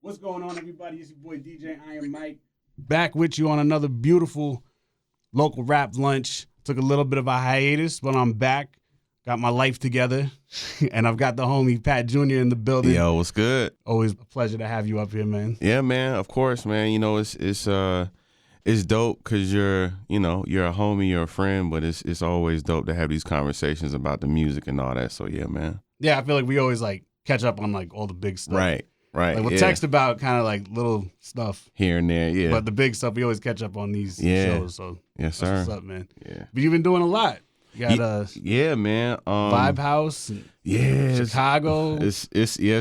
What's going on, everybody? It's your boy DJ I Am Mike. Back with you on another beautiful local rap lunch. Took a little bit of a hiatus, but I'm back. Got my life together, and I've got the homie Pat Jr. in the building. Yo, what's good? Always a pleasure to have you up here, man. Yeah, man. Of course, man. You know, it's dope because you're a homie, you're a friend, but it's always dope to have these conversations about the music and all that. So yeah, man. Yeah, I feel like we always catch up on all the big stuff. Right. Like we'll text about kind of little stuff here and there. Yeah. But the big stuff we always catch up on these shows. So yes, sir. That's what's up, man. Yeah. But you've been doing a lot. You got yeah, man. Vibe House. Chicago. It's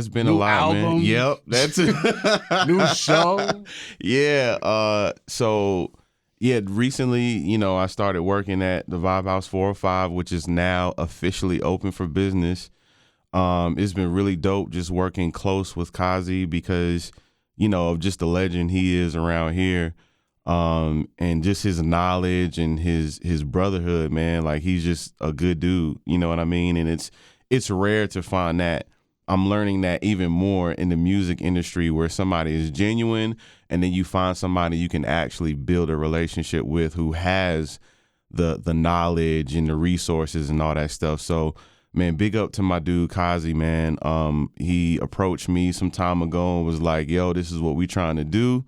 been new a lot, album. man. Yep, that's it. New show. Yeah. Recently, I started working at the Vibe House 405, which is now officially open for business. It's been really dope just working close with Kazi because, of just the legend he is around here. And just his knowledge and his brotherhood, man, he's just a good dude, you know what I mean? And it's rare to find that. I'm learning that even more in the music industry where somebody is genuine and then you find somebody you can actually build a relationship with who has the knowledge and the resources and all that stuff. So, man, big up to my dude Kazi, man. He approached me some time ago and was like, yo, this is what we trying to do.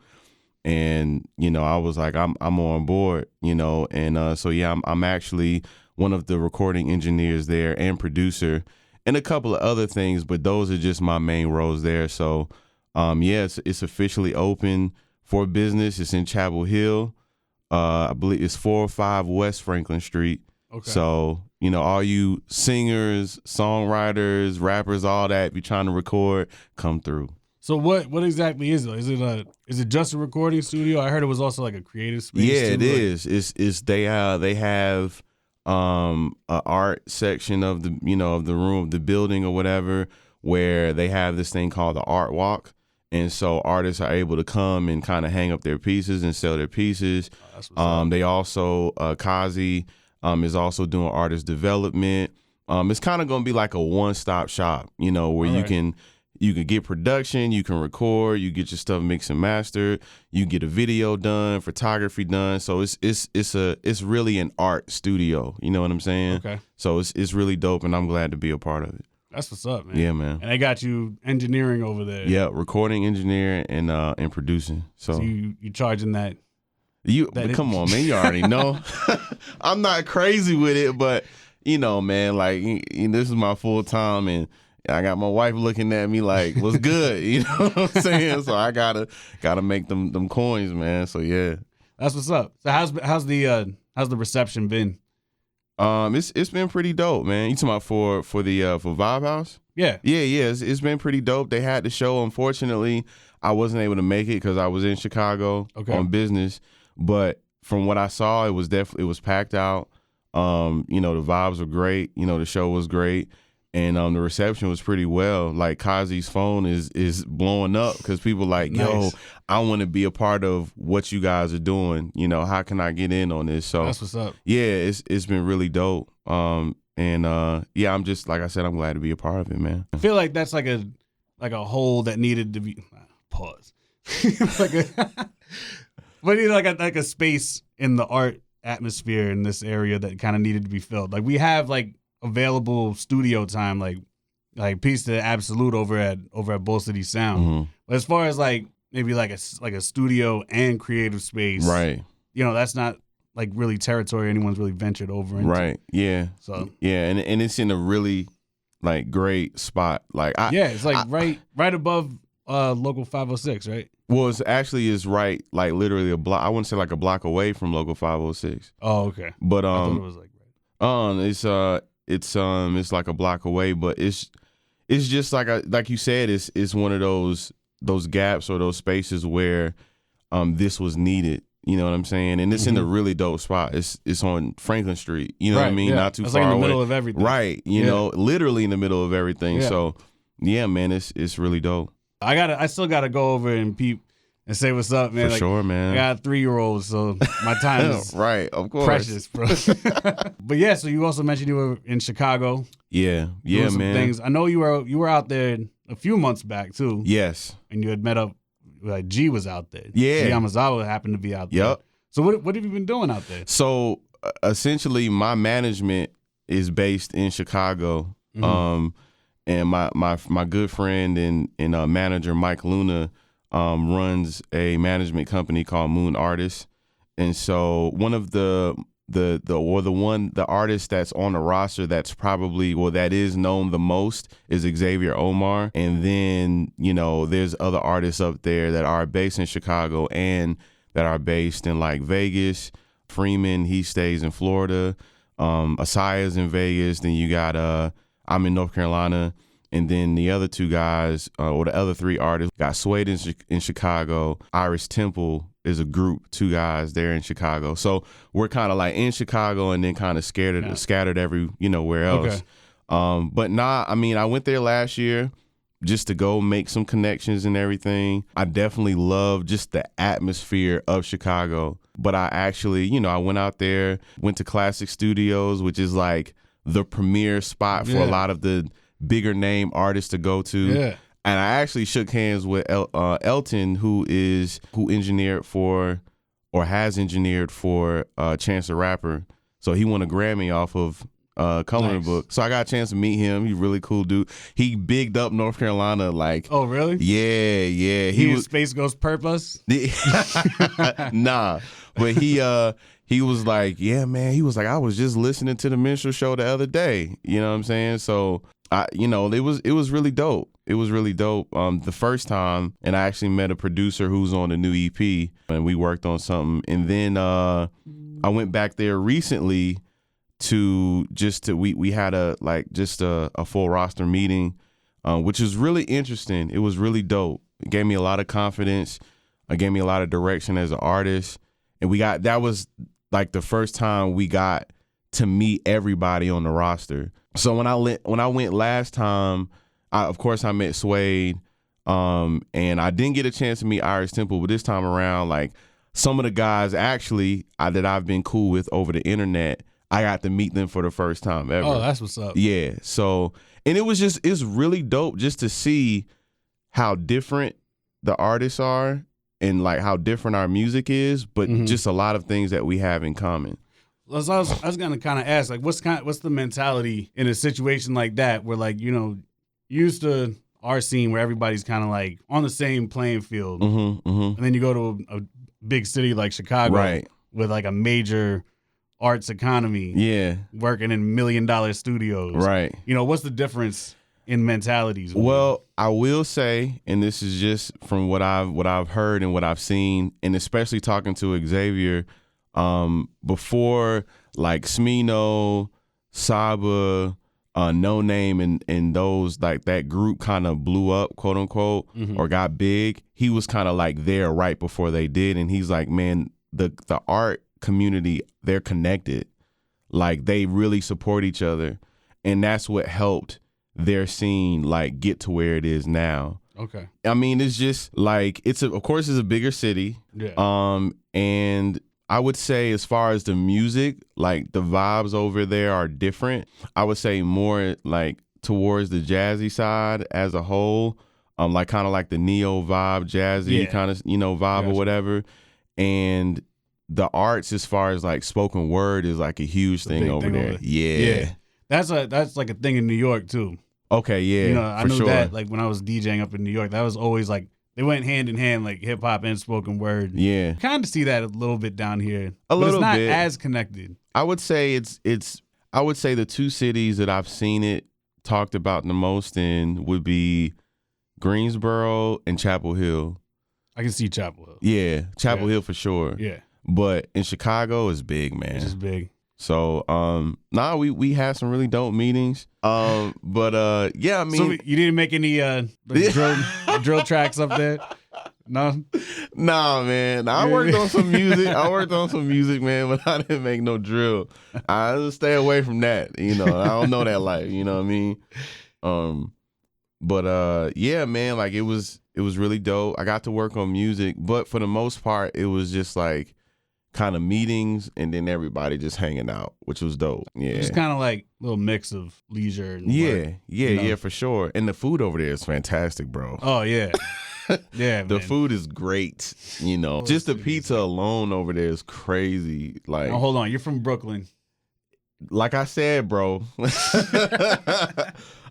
And, I was like, I'm on board, and so, yeah, I'm actually one of the recording engineers there and producer and a couple of other things, but those are just my main roles there. So, it's officially open for business. It's in Chapel Hill. I believe it's 405 West Franklin Street. Okay. So, all you singers, songwriters, rappers, all that, if you're trying to record, come through. So what exactly is it? Is it just a recording studio? I heard it was also a creative space. Yeah, too, it is. It's they have a art section of the of the room of the building or whatever where they have this thing called the art walk, and so artists are able to come and kind of hang up their pieces and sell their pieces. Oh, that's what's up. They also Kazi is also doing artist development. It's kind of gonna be like a one-stop shop, where All you can get production, you can record, you get your stuff mixed and mastered, you get a video done, photography done. So it's really an art studio. You know what I'm saying? Okay. So it's really dope, and I'm glad to be a part of it. That's what's up, man. Yeah, man. And they got you engineering over there. Yeah, recording, engineering, and producing. So you charging that? But come on, man. You already know. I'm not crazy with it, but man, this is my full time and I got my wife looking at me like, what's good? You know what I'm saying? So I gotta make them coins, man. So yeah. That's what's up. So how's the reception been? It's been pretty dope, man. You talking about for Vibe House? Yeah. Yeah. It's been pretty dope. They had the show. Unfortunately, I wasn't able to make it because I was in Chicago on business. But from what I saw, it was packed out. The vibes were great. The show was great. And the reception was pretty well. Kazi's phone is blowing up because people yo, Nice. I want to be a part of what you guys are doing. How can I get in on this? So That's what's up. Yeah, it's been really dope. I'm just, like I said, I'm glad to be a part of it, man. I feel like that's like a hole that needed to be pause. But like a space in the art atmosphere in this area that kind of needed to be filled. We have available studio time, like Peace to Absolute over at Bull City Sound. Mm-hmm. But as far as maybe a studio and creative space, Right. That's not really territory anyone's really ventured over into. Right. Yeah. So yeah, and it's in a really great spot. It's right above Local 506, right? Well, is right literally a block. I wouldn't say a block away from Local 506. Oh, okay. But I thought it was it's like a block away, but it's just like you said, it's one of those gaps or those spaces where this was needed. You know what I'm saying? And it's in a really dope spot. It's on Franklin Street. You know what I mean? Yeah. Not too it's far away. In the middle of everything. Right. You know, literally in the middle of everything. Yeah. So yeah, man, it's really dope. I still gotta go over and peep and say what's up, man. For sure, man. I got 3-year-olds, so my time is right, of course, precious, bro. But yeah, so you also mentioned you were in Chicago. Yeah, doing some man. things. I know you were out there a few months back too. Yes. And you had met up like G was out there. Yeah. G Yamazawa happened to be out there. Yep. So what have you been doing out there? So essentially, my management is based in Chicago. And my good friend and manager Mike Luna runs a management company called Moon Artists. And so one of the artist that's on the roster that's probably that is known the most is Xavier Omar. And then, there's other artists up there that are based in Chicago and that are based in like Vegas. Freeman, he stays in Florida. Asaya's in Vegas. Then you got I'm in North Carolina. And then the other two guys, or the other three artists, got Suede in Chicago. Iris Temple is a group, two guys there in Chicago. So we're kind of like in Chicago and then kind of scattered every, where else. Okay. But I went there last year just to go make some connections and everything. I definitely love just the atmosphere of Chicago. But I actually, I went out there, went to Classic Studios, which is like the premier spot for a lot of the bigger name artists to go to. Yeah. And I actually shook hands with Elton, who engineered for or has engineered for Chance the Rapper. So he won a Grammy off of Coloring Book. So I got a chance to meet him. He's a really cool dude. He bigged up North Carolina like. Oh, really? Yeah. He was Space Ghost Purpose? Nah. But he was like, yeah, man. He was like, I was just listening to the Minstrel Show the other day. You know what I'm saying? So it was really dope. It was really dope. The first time, and I actually met a producer who's on the new EP, and we worked on something. And then I went back there recently we had a full roster meeting, which was really interesting. It was really dope. It gave me a lot of confidence. It gave me a lot of direction as an artist. And that was like the first time we got to meet everybody on the roster. So when I went last time, of course I met Suede, and I didn't get a chance to meet Iris Temple, but this time around, like some of the guys actually that I've been cool with over the internet, I got to meet them for the first time ever. Oh, that's what's up. Yeah. So, and it's really dope just to see how different the artists are and like how different our music is, but just a lot of things that we have in common. I was gonna kind of ask, like, what's the mentality in a situation like that, where like used to our scene where everybody's kind of like on the same playing field, and then you go to a big city like Chicago, right, with like a major arts economy, working in $1 million studios, right? What's the difference in mentalities? Well, I will say, and this is just from what I've heard and what I've seen, and especially talking to Xavier. Before like Smino, Saba, No Name, and those like that group kind of blew up, quote unquote, or got big, he was kind of like there right before they did, and he's like, man, the art community, they're connected, like they really support each other, and that's what helped their scene like get to where it is now. Okay, I mean, it's just like of course it's a bigger city, and I would say as far as the music, like the vibes over there are different. I would say more like towards the jazzy side as a whole, like kind of like the neo vibe, jazzy kind of vibe or whatever. And the arts, as far as like spoken word, is like a huge thing over there. Yeah, that's like a thing in New York too. Okay, yeah, I knew that like when I was DJing up in New York, that was always like. They went hand in hand, like hip hop and spoken word. Yeah, kind of see that a little bit down here. But it's not as connected. I would say I would say the two cities that I've seen it talked about the most in would be Greensboro and Chapel Hill. I can see Chapel Hill. Yeah, Chapel Hill for sure. Yeah, but in Chicago, it's big, man. It's just big. So, we had some really dope meetings. But yeah, I mean, so you didn't make any drill tracks up there? No, nah, man. I worked on some music. Man, but I didn't make no drill. I just stay away from that. I don't know that life. You know what I mean? But yeah, man. Like it was really dope. I got to work on music, but for the most part, it was just like kind of meetings and then everybody just hanging out, which was dope. Yeah, it's kind of like a little mix of leisure and work, yeah, for sure. And the food over there is fantastic, bro. Oh yeah, Yeah, the man. food is great. You know, just the pizza alone over there is crazy. Like, now, hold on, you're from Brooklyn. like I said, bro,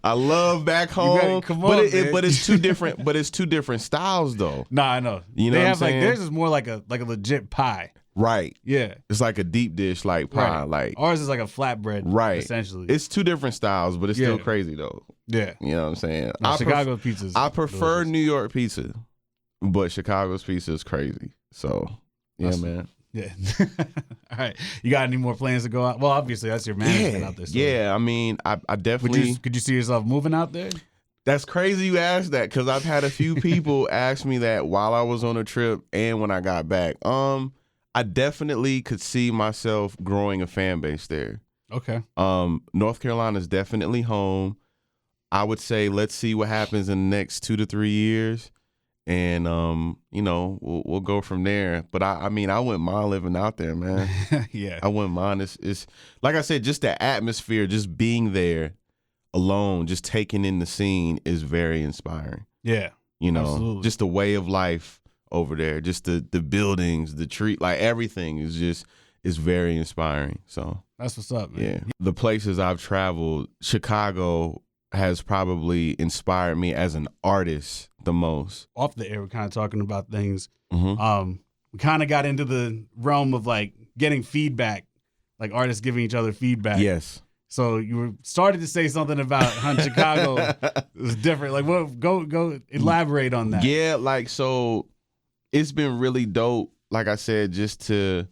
I love back home, but it's two different. But it's two different styles, though. Nah, I know. You know, they what have I'm saying? like theirs is more like a legit pie. Right. Yeah, It's like a deep dish, like pie. right. Like Ours is like a flatbread. Right. essentially. It's two different styles, but it's still crazy though. Yeah, You know what I'm saying? no, Chicago pizza. I prefer delicious. New York pizza, but Chicago's pizza is crazy. So yeah, man. Yeah. All right. You got any more plans to go out? Well, obviously that's your management out there. So. Yeah. I mean, I definitely. Could you see yourself moving out there? That's crazy you asked that, because I've had a few people ask me that while I was on a trip and when I got back. I definitely could see myself growing a fan base there. Okay. North Carolina's definitely home. I would say let's see what happens in the next 2 to 3 years, and you know, we'll go from there. But I mean, I wouldn't mind living out there, man. Yeah. I wouldn't mind. It's like I said, just the atmosphere, just being there alone, just taking in the scene is very inspiring. Yeah. You know, absolutely. just the way of life over there, just the buildings, the tree, like everything is very inspiring. So that's what's up, man. yeah, the places I've traveled, Chicago has probably inspired me as an artist the most. Off the air, we're kind of talking about things. Mm-hmm. We kind of got into the realm of like getting feedback, like artists giving each other feedback. Yes. So you started to say something about how Chicago was different. Like, what? Go elaborate on that. Yeah, like, so it's been really dope. Like I said, it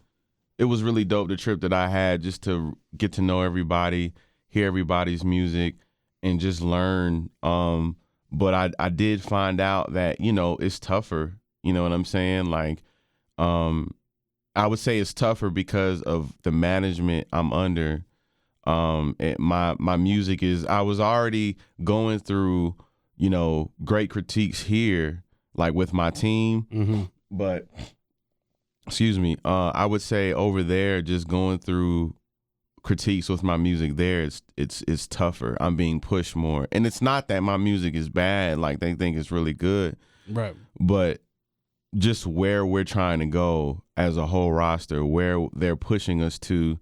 was really dope, the trip that I had, just to get to know everybody, hear everybody's music, and just learn. But I did find out that, you know, it's tougher. You know what I'm saying? Like, I would say it's tougher because of the management I'm under. My music is, I was already going through, you know, great critiques here, like with my team. Mm-hmm. But excuse me, I would say over there, just going through critiques with my music there, it's tougher. I'm being pushed more, and it's not that my music is bad, like they think it's really good, Right. but just where we're trying to go as a whole roster, where they're pushing us to,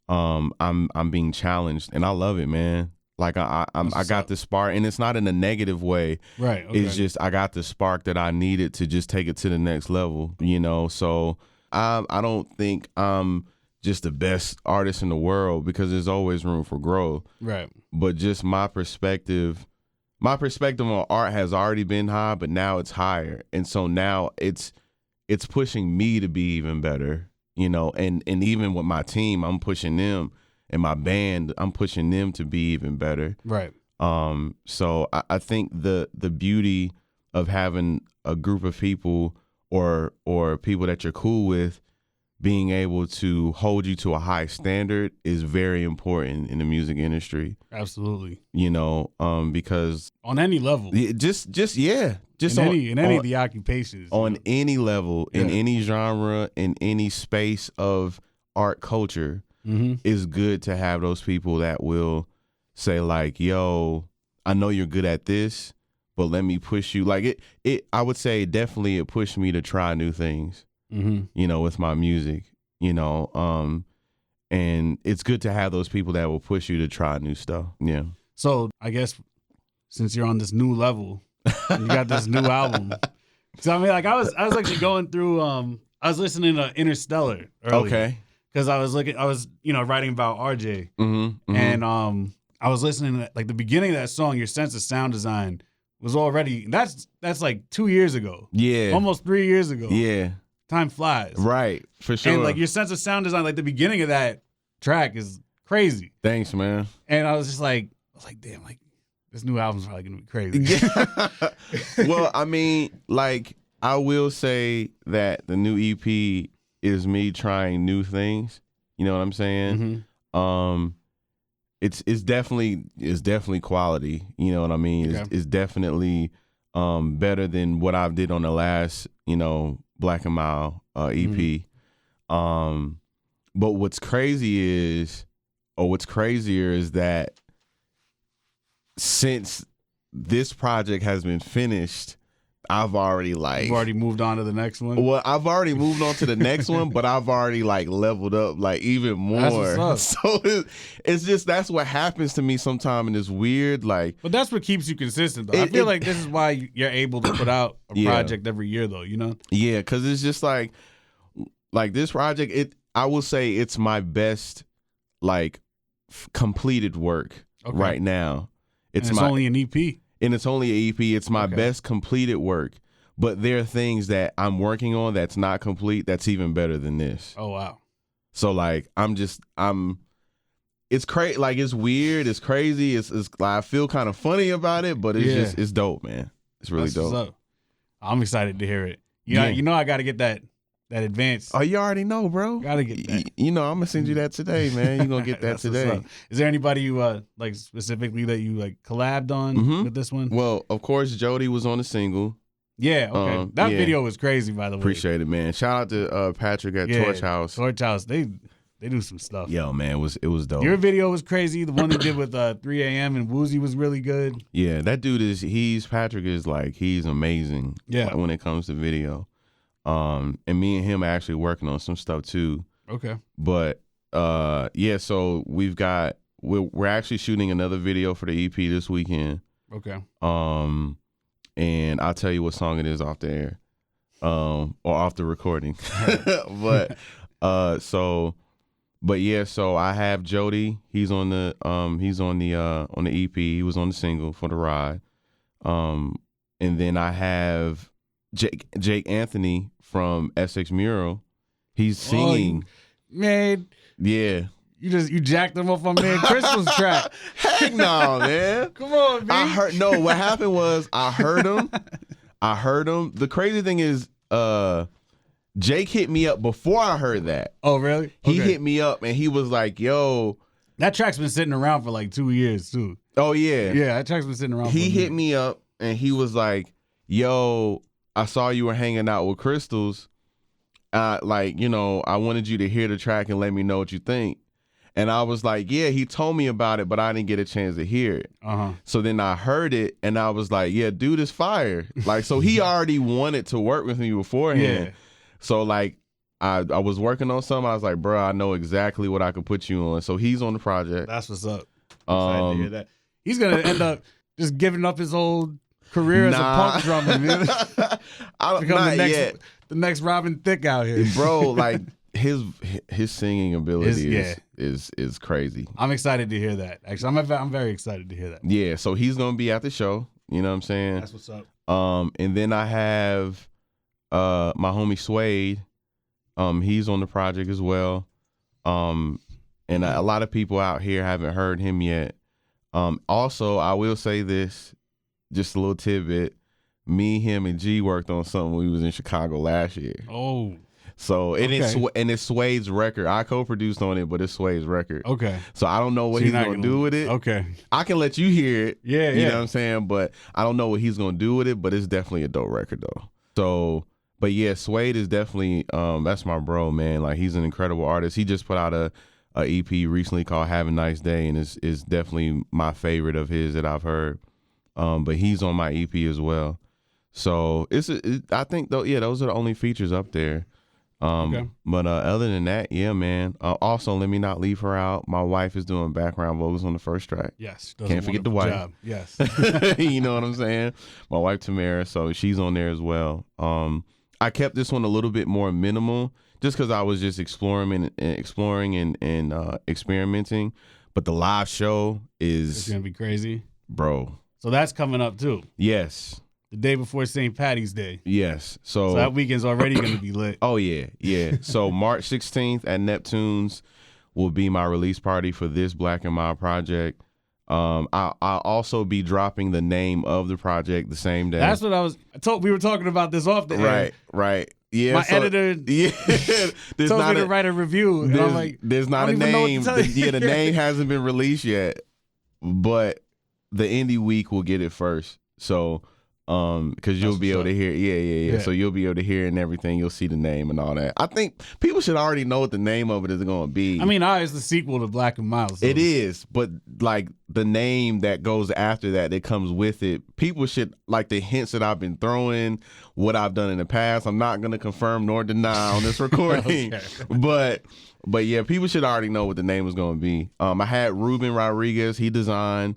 I'm being challenged, and I love it, man. Like I got the spark, and it's not in a negative way. Right. Okay. It's just I got the spark that I needed to just take it to the next level, you know. So I don't think I'm just the best artist in the world, because there's always room for growth. Right. But just my perspective on art has already been high, but now it's higher, and so now it's pushing me to be even better, you know. And even with my team, I'm pushing them. And my band, I'm pushing them to be even better. Right. So I think the beauty of having a group of people or people that you're cool with being able to hold you to a high standard is very important in the music industry. Absolutely. You know, because on any level, just in any of the occupations, on any level, in Yeah. any genre, in any space of art culture. Mm-hmm. It's good to have those people that will say like, yo, I know you're good at this, but let me push you. Like it I would say definitely it pushed me to try new things, Mm-hmm. you know, with my music, you know, and it's good to have those people that will push you to try new stuff. Yeah. So I guess since you're on this new level, and you got this new album. So I mean, like I was actually going through, I was listening to Interstellar earlier. Okay. Because I was writing about RJ, Mm-hmm, mm-hmm. and I was listening to like the beginning of that song. Your sense of sound design was already that's like 2 years ago, Yeah. almost 3 years ago. Yeah. Time flies, Right. For sure. And like your sense of sound design, like the beginning of that track is crazy. Thanks, man. And I was like, damn, like this new album's probably gonna be crazy. Well, I mean, like I will say that the new EP is me trying new things. You know what I'm saying? Mm-hmm. It's definitely quality. You know what I mean? Okay. It's definitely better than what I did on the last, you know, Black and Mild EP. Mm-hmm. But what's crazier is that since this project has been finished, I've already like. You've already moved on to the next one? Well, I've already moved on to the next one, but I've already like leveled up like even more. That's what's up. So it's just that's what happens to me sometime, and it's weird. Like, but that's what keeps you consistent, though. I feel like this is why you're able to put out a project every year, though. You know? Yeah, because it's just like this project. I will say it's my best like completed work right now. It's only an EP. And it's only an EP. It's my best completed work. But there are things that I'm working on that's not complete that's even better than this. Oh, wow. So, like, it's crazy. Like, it's weird. It's crazy. It's I feel kind of funny about it, but it's dope, man. It's really dope. What's up. I'm excited to hear it. You know, I got to get that advance. Oh, you already know, bro. Gotta get that. You know, I'm gonna send you that today, man. You're gonna get that today. Is there anybody you like specifically that you like collabed on with this one? Well, of course, Jody was on the single. Yeah, okay. That video was crazy, by the way. Appreciate it, man. Shout out to Patrick at Torch House. Torch House, they do some stuff. Yo, man, it was dope. Your video was crazy. The one you did with 3 a.m. and Woozy was really good. Yeah, that dude Patrick is like, he's amazing. Yeah, when it comes to video. And me and him are actually working on some stuff too. Okay. But so we're actually shooting another video for the EP this weekend. Okay. And I'll tell you what song it is off the air. Or off the recording. So I have Jody. He's on the EP. He was on the single for the ride. And then I have Jake Anthony from Essex Mural. He's singing. Man. Yeah. You jacked him up on me and Crystal's track. Heck no, man. Come on, man. What happened was I heard him. The crazy thing is Jake hit me up before I heard that. Oh, really? He hit me up and he was like, yo. That track's been sitting around for like 2 years too. Oh, yeah. Yeah, that track's been sitting around He hit me up and he was like, yo, I saw you were hanging out with Crystals. I wanted you to hear the track and let me know what you think. And I was like, yeah, he told me about it, but I didn't get a chance to hear it. So then I heard it and I was like, yeah, dude is fire. Like, so he already wanted to work with me beforehand. Yeah. So like I was working on something. I was like, bro, I know exactly what I could put you on. So he's on the project. That's what's up. Excited to hear that. He's going to end up just giving up his old career as a punk drummer, man. The next Robin Thicke out here. Bro, like his singing ability is crazy. I'm excited to hear that. Actually, I'm very excited to hear that. Yeah, so he's gonna be at the show. You know what I'm saying? That's what's up. And then I have my homie Suede. He's on the project as well. And a lot of people out here haven't heard him yet. Also, I will say this, just a little tidbit. Me, him, and G worked on something when we was in Chicago last year. Oh. So it's Suede's record. I co-produced on it, but it's Suede's record. Okay. So I don't know what he's gonna do with it. Okay. I can let you hear it. Yeah. You know what I'm saying? But I don't know what he's gonna do with it, but it's definitely a dope record though. So but yeah, Suede is definitely that's my bro, man. Like he's an incredible artist. He just put out a EP recently called Have a Nice Day, and is definitely my favorite of his that I've heard. But he's on my EP as well. So I think though, yeah, those are the only features up there. But other than that, yeah, man. Also, let me not leave her out. My wife is doing background vocals on the first track. Yes, can't forget the wife. Job. Yes, you know what I'm saying. My wife Tamara, so she's on there as well. I kept this one a little bit more minimal, just because I was just exploring and experimenting. But the live show it's gonna be crazy, bro. So that's coming up too. Yes. The day before St. Patty's Day. Yes. So that weekend's already going to be lit. Oh, yeah. Yeah. So March 16th at Neptune's will be my release party for this Black and Mild project. I'll also be dropping the name of the project the same day. That's what we were talking about this off the air. Right. Yeah. My editor told me to write a review. And I'm like, there's not a name. The name hasn't been released yet, but the Indie Week will get it first. So Because you'll be able to hear, yeah. So you'll be able to hear and everything. You'll see the name and all that. I think people should already know what the name of it is going to be. I mean, it's the sequel to Black and Mild. So. It is, but like the name that goes after that comes with it, people should like the hints that I've been throwing, what I've done in the past. I'm not going to confirm nor deny on this recording, but yeah, people should already know what the name is going to be. I had Ruben Rodriguez. He designed.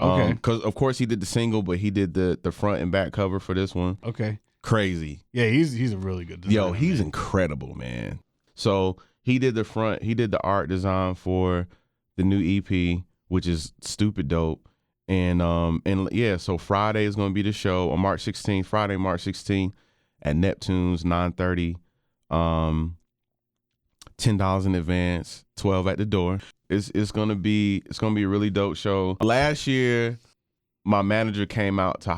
Okay. Because of course he did the single, but he did the front and back cover for this one. Okay. Crazy. Yeah, he's a really good designer. Yo, he's incredible, man. So he did the art design for the new EP, which is stupid dope. And yeah, so Friday is gonna be the show on March 16th, Friday, March 16th at Neptune's, 9:30. $10 in advance, 12 at the door. It's gonna be a really dope show. Last year, my manager came out to my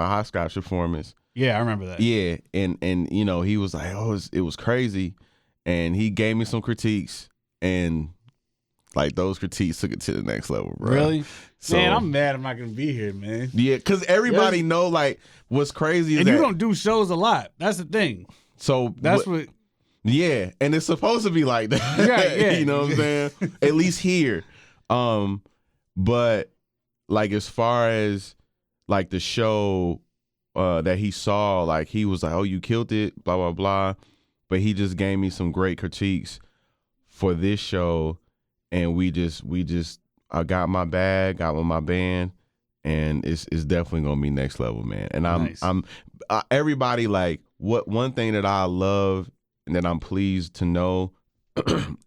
hopscotch performance. Yeah, I remember that. Yeah, and you know, he was like, oh, it was crazy, and he gave me some critiques, and like those critiques took it to the next level, bro. Really? So, man, I'm mad I'm not gonna be here, man. Yeah, because everybody know like what's crazy is and that you don't do shows a lot. That's the thing. So that's what. Yeah, and it's supposed to be like that. Yeah. You know what I'm saying? At least here. But like as far as like the show that he saw, like he was like, "Oh, you killed it," blah blah blah. But he just gave me some great critiques for this show, and I got my bag, got with my band, and it's definitely gonna be next level, man. And I'm everybody like one thing that I love and that I'm pleased to know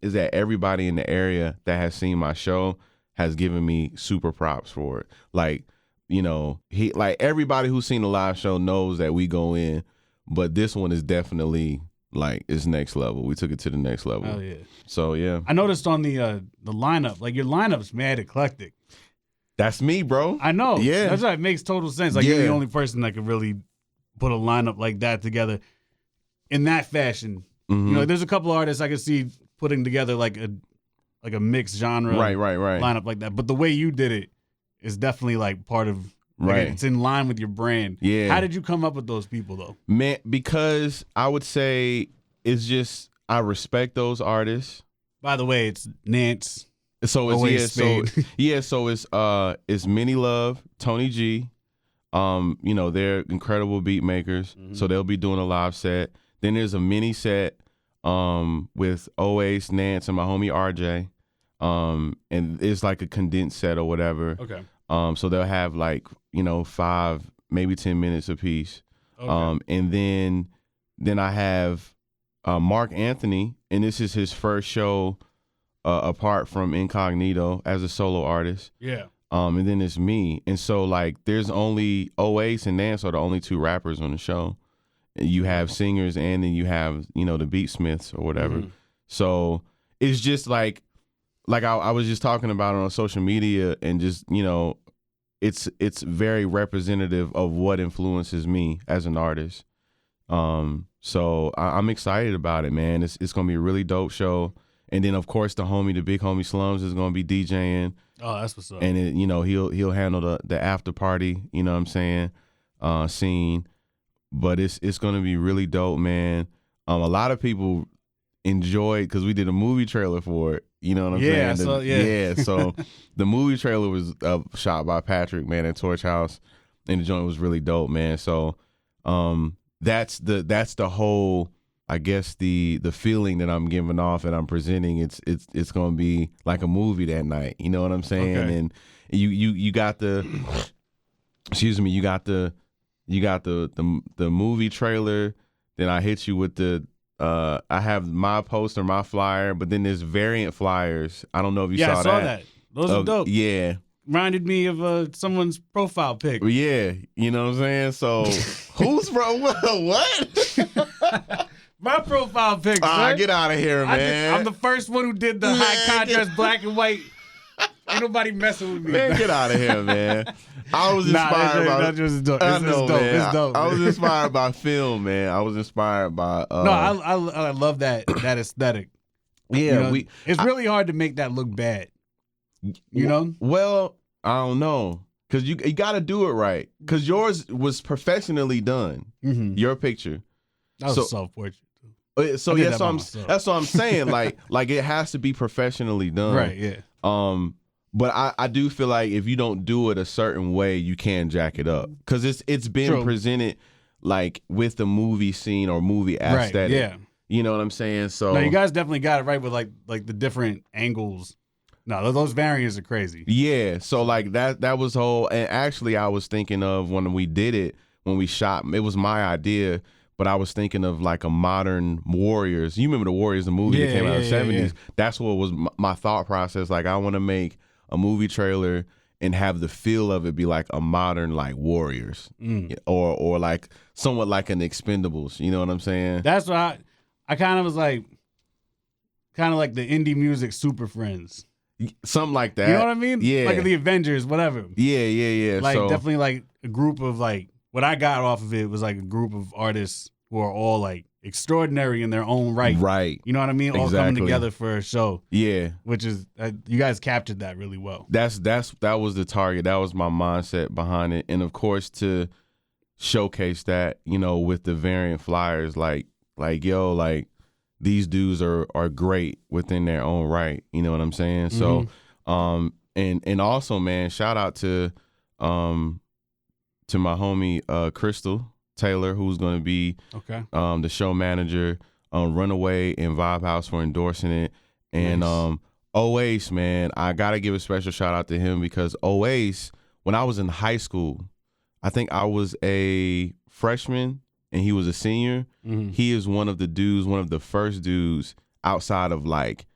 is that everybody in the area that has seen my show has given me super props for it. Like, you know, everybody who's seen the live show knows that we go in, but this one is definitely like it's next level. We took it to the next level. Oh yeah. So yeah. I noticed on the lineup, like your lineup's mad eclectic. That's me, bro. I know. Yeah. That's why it makes total sense. Like you're the only person that could really put a lineup like that together in that fashion. Mm-hmm. You know, there's a couple of artists I could see putting together like a mixed genre right lineup like that. But the way you did it is definitely like part of it's in line with your brand. Yeah. How did you come up with those people though? Man, because I would say it's just I respect those artists. By the way, it's Nance. So it's Mini Love, Tony G. You know, they're incredible beat makers. Mm-hmm. So they'll be doing a live set. Then there's a mini set with Oasis, Nance, and my homie RJ. And it's like a condensed set or whatever. Okay. So they'll have like, you know, 5, maybe 10 minutes apiece. Okay. And then I have Mark Anthony, and this is his first show apart from Incognito as a solo artist. Yeah. And then it's me. And so like there's only Oasis and Nance are the only 2 rappers on the show. You have singers and then you have, you know, the beatsmiths or whatever. Mm-hmm. So it's just like I was just talking about it on social media, and just, you know, it's very representative of what influences me as an artist. So I'm excited about it, man. It's gonna be a really dope show. And then of course the big homie Slums is gonna be DJing. Oh, that's what's up. And you know, he'll handle the after party, you know what I'm saying, scene. But it's gonna be really dope, man. A lot of people enjoyed because we did a movie trailer for it. You know what I'm saying? So the movie trailer was shot by Patrick, man, at Torch House, and the joint was really dope, man. So that's the whole, I guess, the feeling that I'm giving off and I'm presenting. It's gonna be like a movie that night. You know what I'm saying? Okay. And you got the you got the movie trailer. Then I hit you with the I have my poster, my flyer, but then there's variant flyers. I don't know if you saw that. Yeah, I saw that. Those are dope. Yeah. Reminded me of someone's profile pic. Yeah, you know what I'm saying? So who's what? My profile pic, get out of here, man. I'm the first one who did the high contrast black and white. Ain't nobody messing with me. Man, get out of here, man. I was inspired by. It's dope. It's dope. I was inspired by film, man. I was inspired by. No, I love that aesthetic. Yeah, it's really hard to make that look bad. You know? Well, I don't know. Because you got to do it right. Because yours was professionally done. Mm-hmm. Your picture. That was a self-portrait. So yeah, that's what I'm saying. Like it has to be professionally done. Right, yeah. But I do feel like if you don't do it a certain way, you can jack it up. Because it's been presented like with the movie scene or movie aesthetic. Right, yeah. You know what I'm saying? So no, you guys definitely got it right with like the different angles. No, those variants are crazy. Yeah, so like that was whole. And actually, I was thinking of when we did it, when we shot. It was my idea, but I was thinking of like a modern Warriors. You remember the Warriors, the movie that came out in the 70s? Yeah. That's what was my thought process. Like I want to make a movie trailer and have the feel of it be like a modern like Warriors, or like somewhat like an Expendables. You know what I'm saying? That's what I kind of was like, kind of like the indie music Super Friends. Something like that. You know what I mean? Yeah. Like the Avengers, whatever. Yeah. Like definitely like a group of like, what I got off of it was like a group of artists who are all like extraordinary in their own right. Right. You know what I mean? All coming together for a show. Yeah. Which is, you guys captured that really well. That was the target. That was my mindset behind it. And of course to showcase that, you know, with the variant flyers, like yo, like these dudes are great within their own right. You know what I'm saying? So, and also, man, shout out to my homie Crystal Taylor, who's going to be the show manager on Runaway and Vibe House for endorsing it. And Oace, man, I got to give a special shout out to him because Oace, when I was in high school, I think I was a freshman and he was a senior. He is one of the first dudes outside of like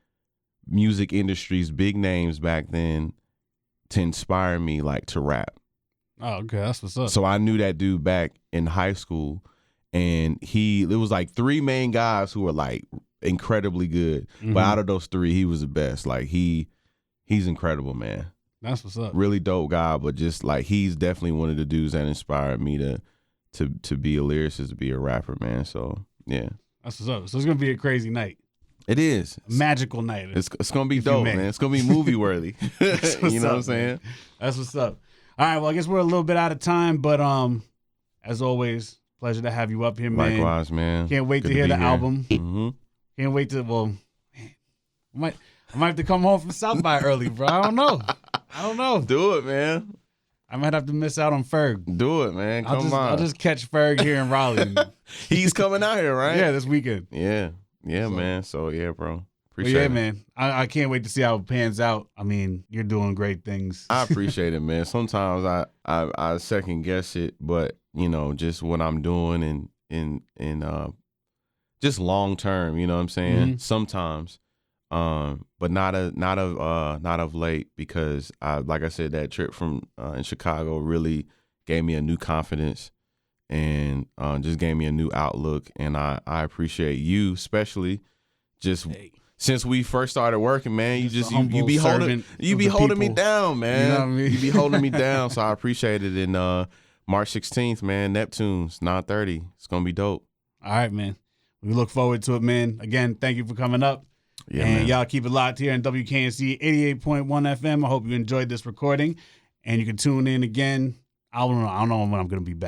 music industry's big names back then to inspire me like to rap. Oh, okay, that's what's up. So I knew that dude back in high school, and there was like three main guys who were like incredibly good, but out of those three, he was the best. Like he's incredible, man. That's what's up. Really dope guy, but just like he's definitely one of the dudes that inspired me to be a lyricist, to be a rapper, man. So yeah, that's what's up. So it's gonna be a crazy night. It is a magical night. It's gonna be dope, man. It's gonna be movie worthy. You know what I'm saying? Man. That's what's up. All right, well, I guess we're a little bit out of time, but as always, pleasure to have you up here, man. Likewise, man. Can't wait to hear the album. Can't wait to man, I might have to come home from South by early, bro. I don't know. Do it, man. I might have to miss out on Ferg. Do it, man. I'll just catch Ferg here in Raleigh. He's coming out here, right? Yeah, this weekend. Yeah, man. So yeah, bro. Appreciate it. Man. I can't wait to see how it pans out. I mean, you're doing great things. I appreciate it, man. Sometimes I second guess it, but you know, just what I'm doing and just long term, you know what I'm saying? Sometimes. But not of late, because like I said, that trip from in Chicago really gave me a new confidence and just gave me a new outlook. And I appreciate you, especially just since we first started working, man. You be holding me down, man. You know what I mean? You be holding me down, so I appreciate it. And March 16th, man, Neptune's 9:30. It's gonna be dope. All right, man. We look forward to it, man. Again, thank you for coming up. Yeah, and man. Y'all keep it locked here on WKNC 88.1 FM. I hope you enjoyed this recording. And you can tune in again. I don't know when I'm going to be back.